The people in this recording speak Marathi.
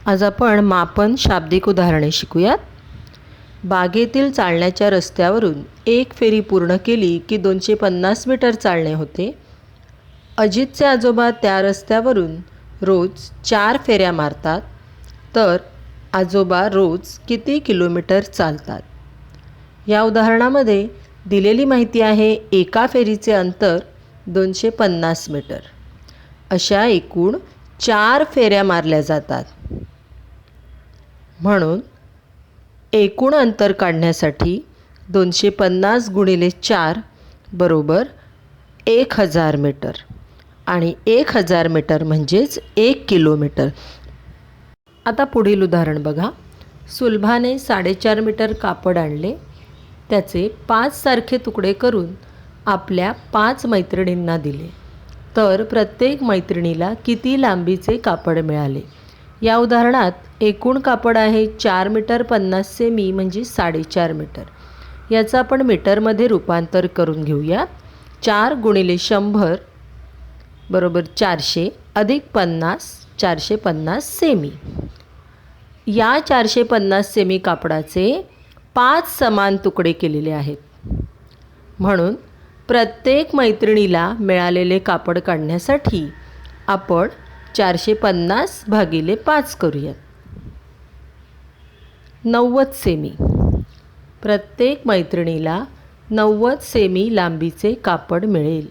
आज आपण मापन शाब्दिक उदाहरणे शिकूयात। बागेतील चालण्याच्या रस्त्यावरून एक फेरी पूर्ण केली की 250 मीटर चालणे होते। अजितचे आजोबा त्या रस्त्यावरून रोज 4 फेऱ्या मारतात, तर आजोबा रोज किती किलोमीटर चालतात? या उदाहरणामध्ये दिलेली माहिती आहे एका फेरीचे अंतर 250 मीटर। अशा एकूण 4 फेऱ्या मारल्या जातात, म्हणून एकूण अंतर काढण्यासाठी 250 गुणिले 4 बरोबर 1000 मीटर आणि 1000 मीटर म्हणजेच 1 किलोमीटर। आता पुढील उदाहरण बघा। सुलभाने 4.5 मीटर कापड आणले, त्याचे 5 सारखे तुकडे करून आपल्या 5 मैत्रिणींना दिले, तर प्रत्येक मैत्रिणीला किती लांबीचे कापड मिळाले? या उदाहरणात एकूण कापड आहे 4 मीटर 50 सेमी म्हणजे 4.5 मीटर। याचं आपण मीटरमध्ये रूपांतर करून घेऊया। 4 गुणिले 100 बरोबर 400 अधिक 50 450 सेमी। या 450 सेमी कापडाचे 5 समान तुकडे केलेले आहेत, म्हणून प्रत्येक मैत्रिणीला मिळालेले कापड काढण्यासाठी आपण 450 भागिले 5 करूयात। 90 सेमी। प्रत्येक मैत्रिणीला 90 सेमी लांबीचे कापड मिळेल।